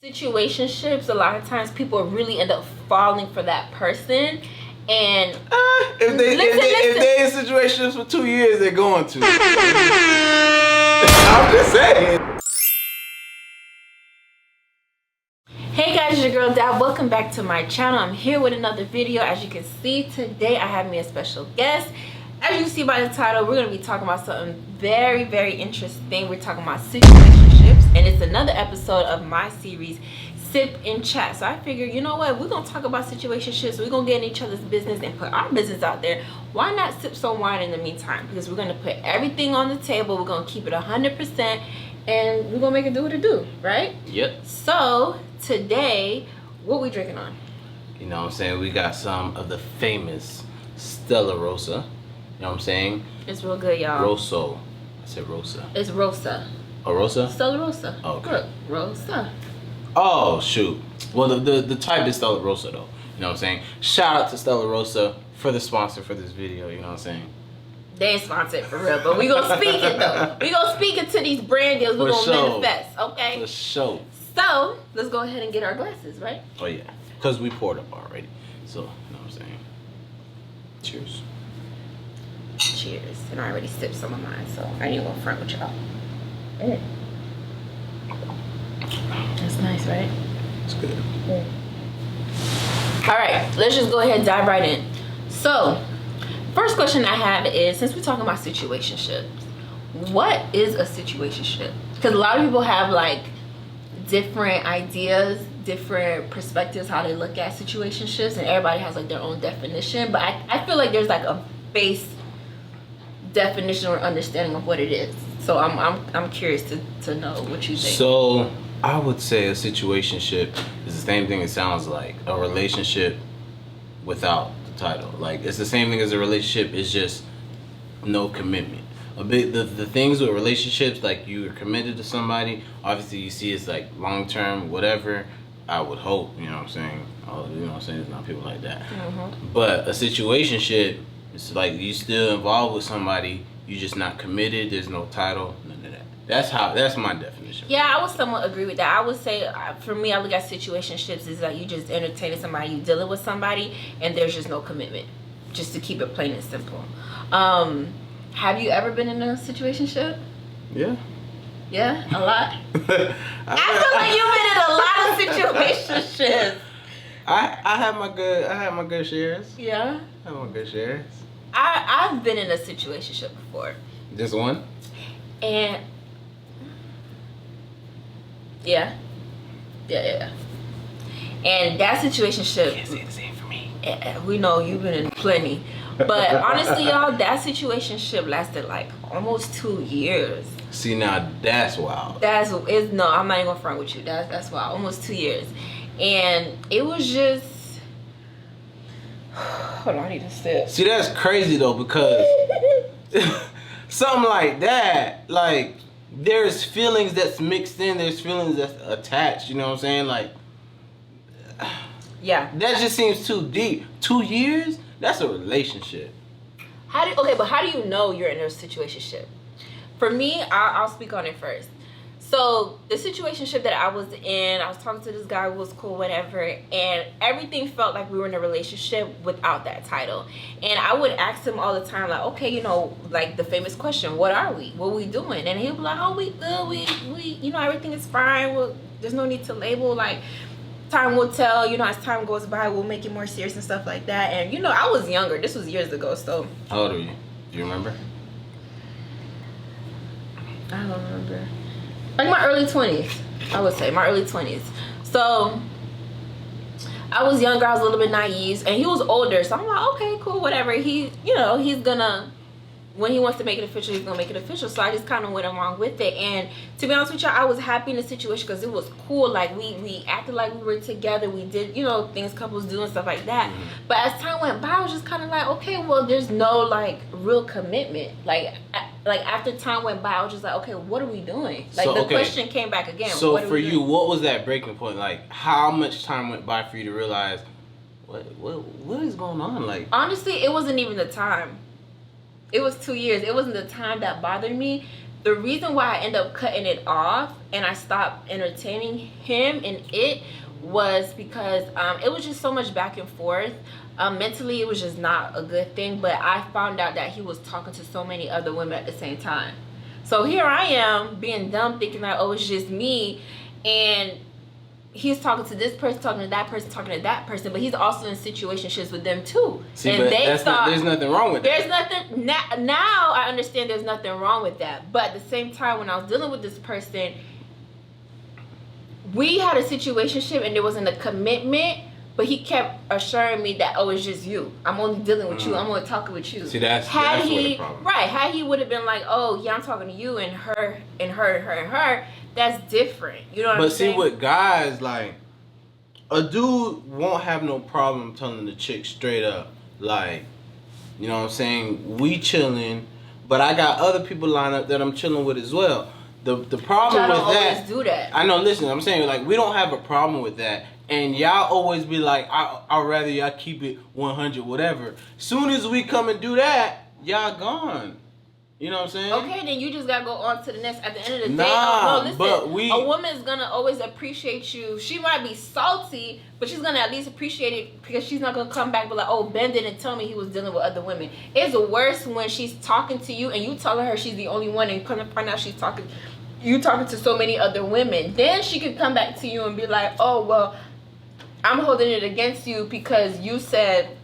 Situationships, a lot of times people really end up falling for that person, and if they in situationships for 2 years, they're going to. I'm just saying. Hey guys, it's your girl Dab. Welcome back to my channel. I'm here with another video. As you can see, today I have me a special guest. As you see by the title, we're going to be talking about something very, very interesting. We're talking about situationships, and it's another episode of my series, Sip and Chat. So I figured, you know what, we're going to talk about situationships. We're going to get in each other's business and put our business out there. Why not sip some wine in the meantime? Because we're going to put everything on the table. We're going to keep it 100%, and we're going to make it do what it do, right? Yep. So today, what we drinking on? You know what I'm saying? We got some of the famous Stella Rosa. You know what I'm saying? It's real good, y'all. Rosso. I said Rosa. It's Rosa. Oh, Rosa? Stella Rosa. Oh, okay. Look, Rosa. Oh, shoot. Well, the type is Stella Rosa, though. You know what I'm saying? Shout out to Stella Rosa for the sponsor for this video. You know what I'm saying? They ain't sponsored for real, but we gonna speak it, though. We gonna speak it to these brand deals. We're gonna manifest, okay? For sure. So, let's go ahead and get our glasses, right? Oh, yeah. Because we poured up already. So, you know what I'm saying? Cheers. Cheers. And I already sipped some of mine, so I ain't gonna front with y'all. That's nice, right? It's good. Alright, let's just go ahead and dive right in. So, first question I have is, since we're talking about situationships, what is a situationship? Because a lot of people have like different ideas, different perspectives, how they look at situationships, and everybody has like their own definition. But I feel like there's like a base definition or understanding of what it is. So I'm curious to know what you think. So I would say a situationship is the same thing it sounds like. A relationship without the title. Like, it's the same thing as a relationship, it's just no commitment. The things with relationships, like you're committed to somebody, obviously you see it's like long term, whatever. I would hope, you know what I'm saying? Oh, you know what I'm saying? There's not people like that. But a situationship, it's like you still involved with somebody, you just not committed, there's no title, none of that. That's my definition. Yeah, I would somewhat agree with that. I would say, for me, I look at situationships as like you just entertaining somebody, you dealing with somebody, and there's just no commitment. Just to keep it plain and simple. Have you ever been in a situationship? Yeah. Yeah? A lot? I feel like you've been in a lot of situationships. I have my good shares. Yeah? I have my good shares. I've been in a situationship before. Just one? And yeah. And that situationship, Can't say the same for me. We know you've been in plenty. But honestly, y'all, that situationship lasted like almost 2 years. See, now that's wild. No, I'm not even gonna front with you. That's wild. Almost 2 years. And it was just hold on, I need to sip. See, that's crazy though, because something like that, like there's feelings that's mixed in, there's feelings that's attached, you know what I'm saying? Like, yeah, that just seems too deep. 2 years? That's a relationship. But how do you know you're in a situationship? For me, I'll speak on it first. So the situationship that I was in, I was talking to this guy who was cool, whatever, and everything felt like we were in a relationship without that title. And I would ask him all the time, like, okay, you know, like the famous question, what are we? What are we doing? And he'd be like, oh, we good, we you know, everything is fine. Well, there's no need to label, like, time will tell, you know, as time goes by, we'll make it more serious and stuff like that. And, you know, I was younger. This was years ago, so. How old are you? Do you remember? I don't remember. Like my early 20s, I would say. My early 20s. So, I was younger. I was a little bit naive. And he was older. So, I'm like, okay, cool, whatever. He, you know, he's gonna, when he wants to make it official, he's gonna make it official. So I just kind of went along with it. And to be honest with y'all, I was happy in the situation because it was cool. Like we acted like we were together. We did, you know, things couples do and stuff like that. But as time went by, I was just kind of like, okay, well, there's no like real commitment. Like after time went by, I was just like, okay, what are we doing? Like the question came back again. So for you, what was that breaking point? Like how much time went by for you to realize what is going on? Like honestly, it wasn't even the time. It was 2 years. It wasn't the time that bothered me. the reason why I ended up cutting it off and I stopped entertaining him and it was because it was just so much back and forth. Mentally, it was just not a good thing. But I found out that he was talking to so many other women at the same time. So here I am being dumb, thinking that, oh, it's just me. And he's talking to this person, talking to that person, talking to that person. But he's also in situationships with them too. See, and but they there's nothing wrong with that. There's nothing. Now I understand there's nothing wrong with that. But at the same time, when I was dealing with this person, we had a situationship and there wasn't a commitment. But he kept assuring me that, oh, it's just you. I'm only dealing with you. I'm only talking with you. See, that's where the problem. Right. Had he would have been like, oh, yeah, I'm talking to you and her and her and her and her, that's different. You know what I'm saying? But see, with guys, like, a dude won't have no problem telling the chick straight up, like, you know what I'm saying? We chilling, but I got other people lined up that I'm chilling with as well. The problem with that. Always do that. I know, listen, I'm saying, like, we don't have a problem with that. And y'all always be like, I'd rather y'all keep it 100, whatever. Soon as we come and do that, y'all gone. You know what I'm saying? Okay, then you just gotta go on to the next. At the end of the day, no, listen, but a woman's gonna always appreciate you. She might be salty, but she's gonna at least appreciate it because she's not gonna come back and be like, oh, Ben didn't tell me he was dealing with other women. It's worse when she's talking to you and you telling her she's the only one and come to find out she's talking to so many other women. Then she could come back to you and be like, oh, well, I'm holding it against you because you said,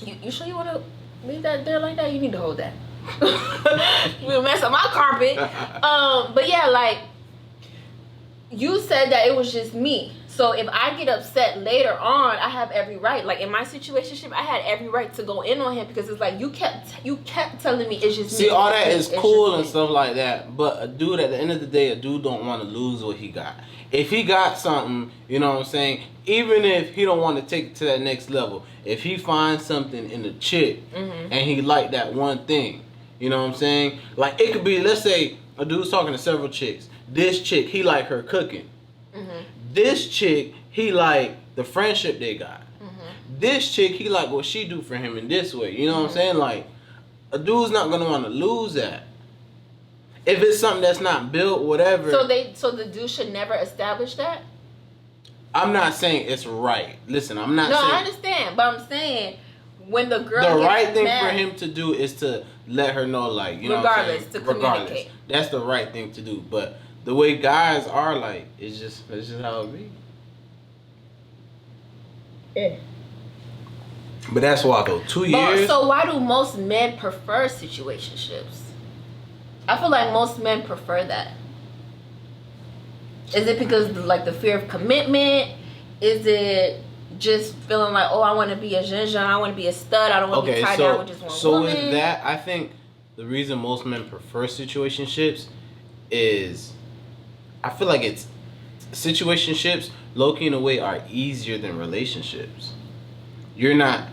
you sure you want to leave that there like that? You need to hold that. We'll mess up my carpet. But yeah, like, you said that it was just me. So if I get upset later on, I have every right. Like in my situationship, I had every right to go in on him because it's like you kept telling me it's just me. See, all that is cool and stuff like that. But a dude, at the end of the day, a dude don't want to lose what he got. If he got something, you know what I'm saying, even if he don't want to take it to that next level, if he finds something in the chick and he like that one thing, you know what I'm saying? Like it could be, let's say a dude's talking to several chicks. This chick, he like her cooking. This chick, he like the friendship they got. This chick, he like what she do for him in this way. You know what I'm saying? Like a dude's not gonna want to lose that. If it's something that's not built, whatever. So the dude should never establish that? I'm not saying it's right. Listen, I'm not saying. No, I understand. But I'm saying when the girl the gets right thing mad, for him to do is to let her know, like, you know regardless, what I'm saying? to communicate. That's the right thing to do. But the way guys are, like, it's just how it be. Yeah. But that's why, though. 2 years. So why do most men prefer situationships? I feel like most men prefer that. Is it because like the fear of commitment? Is it just feeling like, oh, I want to be a zhuzh, I want to be a stud, I don't want to be tied down with just one woman? So with that, I think the reason most men prefer situationships is, I feel like it's situationships, low-key in a way, are easier than relationships. You're not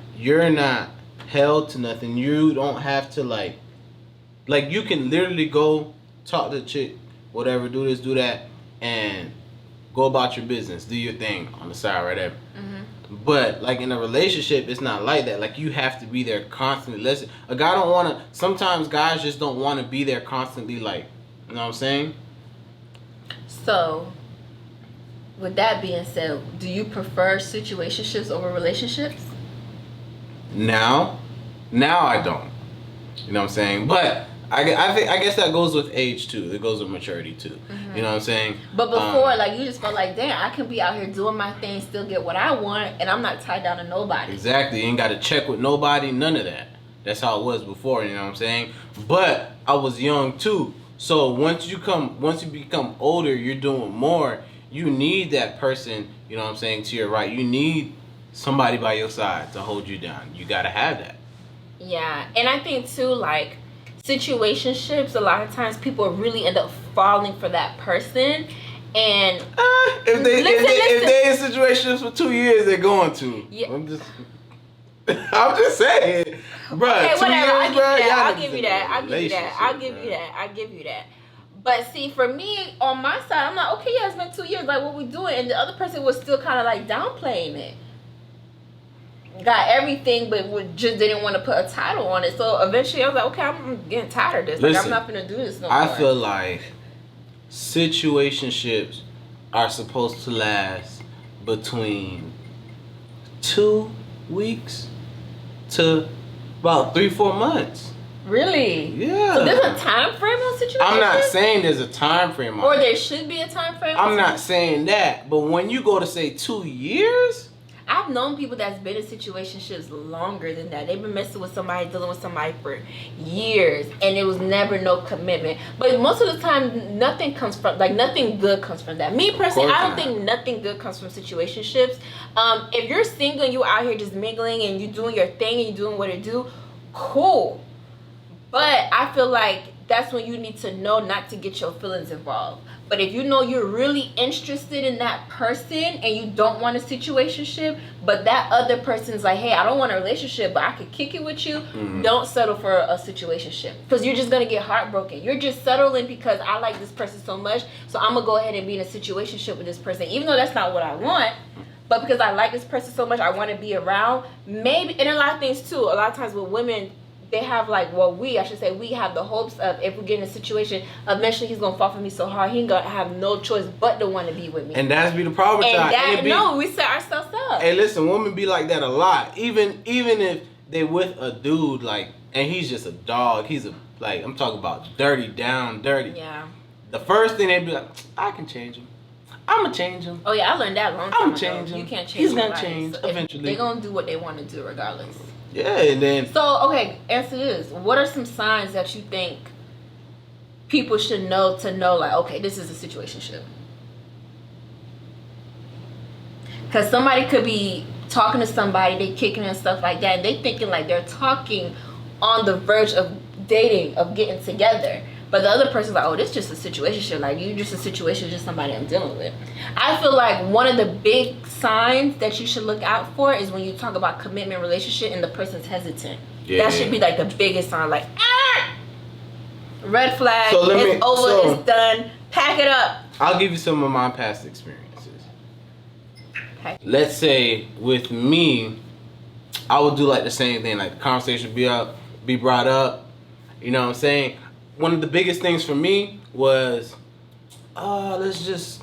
held to nothing. You don't have to like you can literally go talk to the chick, whatever, do this, do that, and go about your business, do your thing on the side, whatever. But like in a relationship, it's not like that. Like you have to be there constantly. Listen, a guy don't want to. Sometimes guys just don't want to be there constantly. Like, you know what I'm saying? So, with that being said, do you prefer situationships over relationships? Now I don't. You know what I'm saying? But I guess that goes with age too. It goes with maturity too. You know what I'm saying? But before, like, you just felt like, damn, I can be out here doing my thing, still get what I want, and I'm not tied down to nobody. Exactly. You ain't got to check with nobody, none of that. That's how it was before, you know what I'm saying? But I was young too. So once you become older, you're doing more. You need that person, you know what I'm saying, to your right. You need somebody by your side to hold you down. You got to have that. Yeah. And I think too, like, situationships, a lot of times people really end up falling for that person. And if they in situations for 2 years, they're going to. Yeah. I'm just saying, bro. Okay, whatever. I'll give you that. But see, for me, on my side, I'm like, okay, yeah, it's been 2 years. Like, what we doing? And the other person was still kind of like downplaying it. got everything, but just didn't want to put a title on it. So eventually, I was like, okay, I'm getting tired of this. Like, I'm not gonna do this no more. I feel like situationships are supposed to last between 2 weeks to about 3-4 months. Really? Yeah. So there's a time frame on situations? I'm not saying there's a time frame on or it. there should be a time frame. I'm not saying that, but when you go to say 2 years, I've known people that's been in situationships longer than that. They've been messing with somebody, dealing with somebody for years, and it was never no commitment. But most of the time, nothing good comes from that. Me personally, I don't think nothing good comes from situationships. If you're single and you out here just mingling and you doing your thing and you doing what it do, cool. But I feel like that's when you need to know not to get your feelings involved. But if you know you're really interested in that person and you don't want a situationship, but that other person's like, hey, I don't want a relationship, but I could kick it with you, don't settle for a situationship. Because you're just going to get heartbroken. You're just settling because I like this person so much, so I'm going to go ahead and be in a situationship with this person, even though that's not what I want. But because I like this person so much, I want to be around. Maybe, and a lot of things too, a lot of times with women, they have like, we have the hopes of, if we get in a situation, eventually he's gonna fall for me so hard, he ain't gonna have no choice but to want to be with me. And that's be the problem. We set ourselves up. Hey, listen, women be like that a lot. Even if they with a dude, like, and he's just a dog. He's I'm talking about dirty. Yeah. The first thing they be like, I can change him. I'm gonna change him. Oh yeah, I learned that a long time ago. Change him. You can't change. He's gonna change eventually. They're gonna do what they want to do regardless. Yeah, and then. So, okay, answer this. What are some signs that you think people should know to know, like, okay, this is a situationship? Because somebody could be talking to somebody, they kicking and stuff like that, and they thinking like they're talking on the verge of dating, of getting together. But the other person's like, oh, this is just a situationship. Like, you just a situation, just somebody I'm dealing with. I feel like one of the big signs that you should look out for is when you talk about commitment, relationship, and the person's hesitant. Yeah. That should be like the biggest sign. Like, red flag, it's over, it's done, pack it up. I'll give you some of my past experiences. Okay. Let's say with me, I would do like the same thing. Like, the conversation be brought up. You know what I'm saying? One of the biggest things for me was, let's just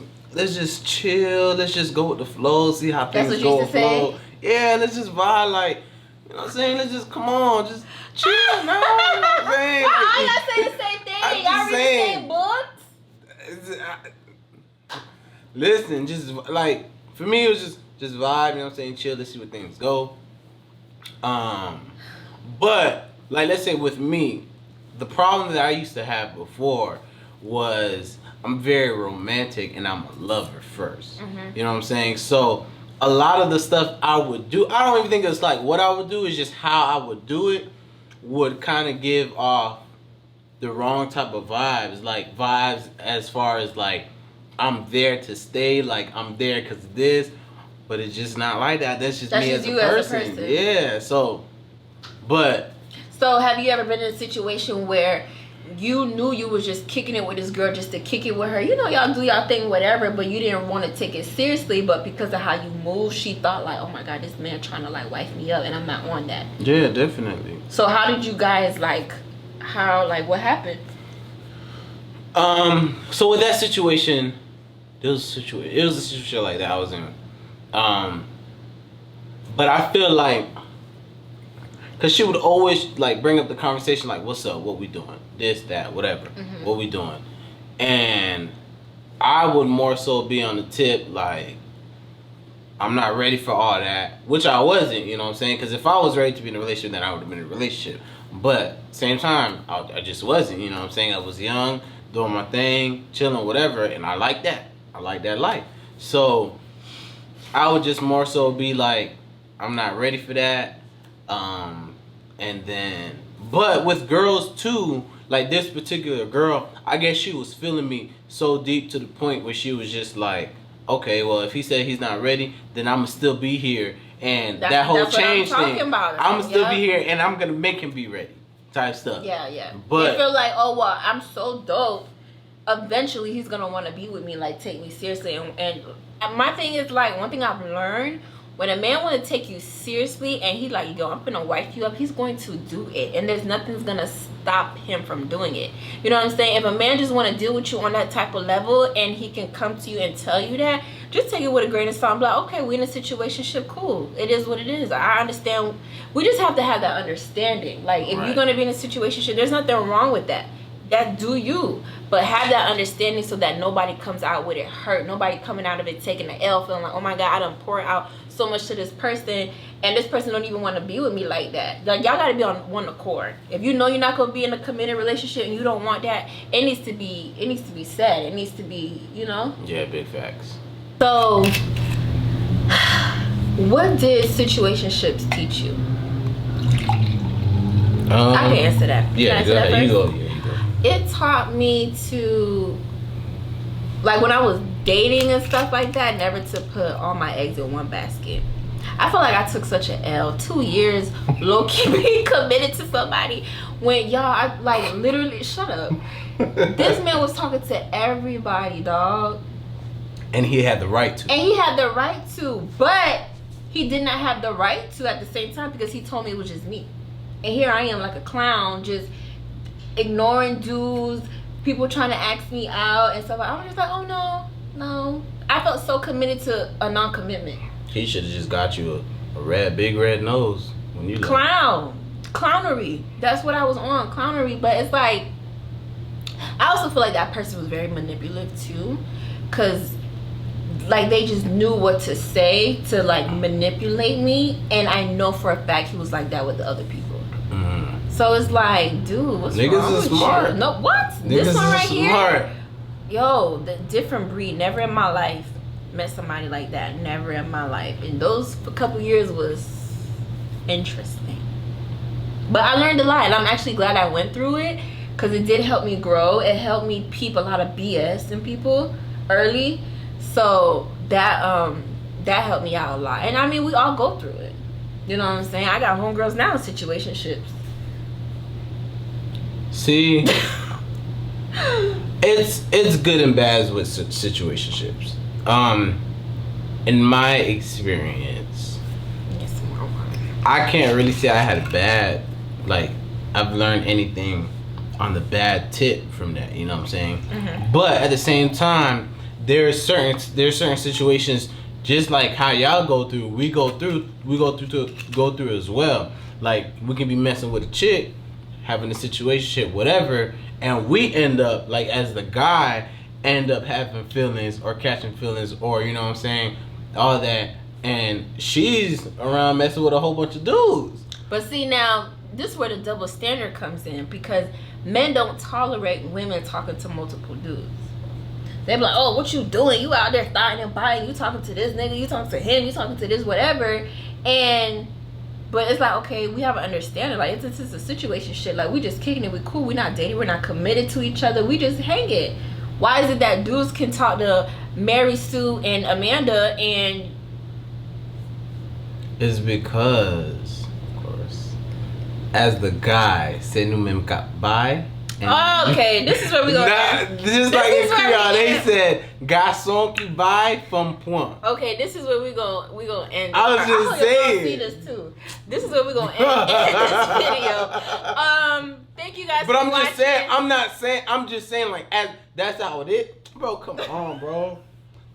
chill. Let's just go with the flow. See how things go with flow. Yeah, let's just vibe. Like, you know what I'm saying? Let's just come on, just chill, man. You know what I'm saying? I'm not saying the same thing. Y'all read the same books. Listen, just like for me, it was just vibe. You know what I'm saying? Chill. Let's see where things go. But like, let's say with me. The problem that I used to have before was I'm very romantic and I'm a lover first. Mm-hmm. You know what I'm saying? So a lot of the stuff I would do, I don't even think it's like what I would do, it's just how I would do it would kind of give off the wrong type of vibes. Like vibes as far as like I'm there to stay, like I'm there because of this, but it's just not like that. That's just me as a person. Yeah, so, but... So have you ever been in a situation where you knew you was just kicking it with this girl just to kick it with her? You know, y'all do y'all thing, whatever, but you didn't want to take it seriously. But because of how you move, she thought like, oh my God, this man trying to like wife me up, and I'm not on that. Yeah, definitely. So how did you guys what happened? So with that situation, it was a situation like that I was in. But I feel like. Cause she would always like bring up the conversation like, "What's up? What we doing? This, that, whatever. Mm-hmm. What we doing?" And I would more so be on the tip like, "I'm not ready for all that," which I wasn't. You know what I'm saying? Because if I was ready to be in a relationship, then I would have been in a relationship. But same time, I just wasn't. You know what I'm saying? I was young, doing my thing, chilling, whatever, and I like that. I like that life. So I would just more so be like, "I'm not ready for that." And then, but with girls too, like this particular girl, I guess she was feeling me so deep to the point where she was just like, okay, well, if he said he's not ready, then I'm gonna still be here. And that whole change thing, I'm gonna still be here and I'm gonna make him be ready type stuff. Yeah. But you feel like, oh, well, I'm so dope. Eventually he's gonna want to be with me, like take me seriously. And my thing is like, one thing I've learned, When a man want to take you seriously and he like, yo, I'm gonna wipe you up, he's going to do it, and there's nothing's gonna stop him from doing it. You know what I'm saying? If a man just want to deal with you on that type of level and he can come to you and tell you that, just take it with a grain of salt. Like, okay, we in a situationship, cool. It is what it is. I understand. We just have to have that understanding. Like, if you're gonna be in a situationship, there's nothing wrong with that. That do you, but have that understanding so that nobody comes out with it hurt. Nobody coming out of it taking the L, feeling like, oh my God, I done poured out so much to this person, and this person don't even want to be with me like that. Like, y'all gotta be on one accord. If you know you're not gonna be in a committed relationship and you don't want that, it needs to be said. It needs to be, you know. Yeah, big facts. So, what did situationships teach you? I can answer that. Yeah, go ahead. You go. It taught me to, like, when I was dating and stuff like that, never to put all my eggs in one basket. I feel like I took such an L. 2 years low-key being committed to somebody when, y'all, I, like, literally, shut up. This man was talking to everybody, dog. And he had the right to. And he had the right to, but he did not have the right to at the same time because he told me it was just me. And here I am like a clown, just ignoring dudes, people trying to ask me out and stuff. I was just like, oh no. I felt so committed to a non-commitment. He should have just got you a big red nose when you clownery. That's what I was on, clownery. But it's like, I also feel like that person was very manipulative too, because like they just knew what to say to like manipulate me, and I know for a fact he was like that with the other people. So it's like, dude, what's wrong with you? No, what? This one right here? Yo, the different breed. Never in my life met somebody like that. Never in my life. And those couple years was interesting. But I learned a lot, and I'm actually glad I went through it because it did help me grow. It helped me peep a lot of BS in people early. So that helped me out a lot. And I mean, we all go through it. You know what I'm saying? I got homegirls now in situationships. See, it's good and bad with situationships. In my experience, I can't really say I had a bad, like, I've learned anything on the bad tip from that. You know what I'm saying? Mm-hmm. But at the same time, there's certain situations, just like how y'all go through, we go through as well. Like, we can be messing with a chick, having a situationship, whatever, and we end up, like, as the guy, end up having feelings or catching feelings, or, you know what I'm saying, all that, and she's around messing with a whole bunch of dudes. But see, now, this is where the double standard comes in, because men don't tolerate women talking to multiple dudes. They be like, oh, what you doing? You out there thotting and biting, you talking to this nigga, you talking to him, you talking to this whatever, but it's like, okay, we have an understanding. Like, it's a situation shit. Like, we just kicking it. We cool. We not dating. We're not committed to each other. We just hang it. Why is it that dudes can talk to Mary Sue and Amanda and... It's because, of course, as the guy, c'est nous-mêmes qui bail. Oh, okay, this is where we go. Just like in Creole, they said, garçon qui bail, femme point. Okay, this is where we go end. I was just saying. See this too. This is where we gonna end this video. Thank you guys. But for I'm watching. just saying. I'm just saying. Like, that's how it is, bro. Come on, bro.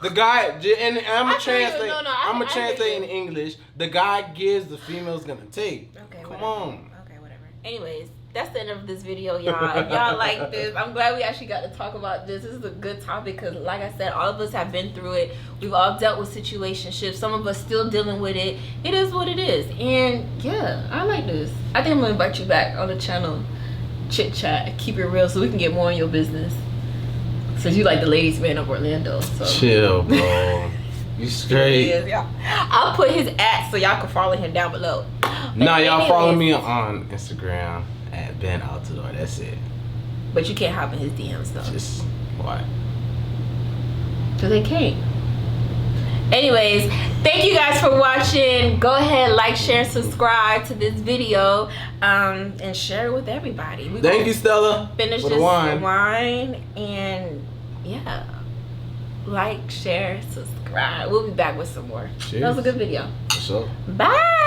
The guy, and I'm gonna translate. I'm gonna translate in English. The guy gives, the female's gonna take. Okay, come on. Okay, whatever. Anyways, that's the end of this video, y'all. If y'all like this, I'm glad we actually got to talk about this. This is a good topic because, like I said, all of us have been through it. We've all dealt with situationships. Some of us still dealing with it. It is what it is. And yeah, I like this. I think I'm gonna invite you back on the channel, chit chat, keep it real, so we can get more in your business. Since you like the ladies' man of Orlando, so chill, bro. You straight. I'll put his @ so y'all can follow him down below. Nah, y'all follow me on Instagram at Ben Altador. That's it. But you can't hop in his DMs though. Just why? Because they can't. Anyways, thank you guys for watching. Go ahead, like, share, subscribe to this video, and share it with everybody. Thank you, Stella. Finish this wine, and yeah, like, share, subscribe. We'll be back with some more. Cheers. That was a good video. sure. Bye.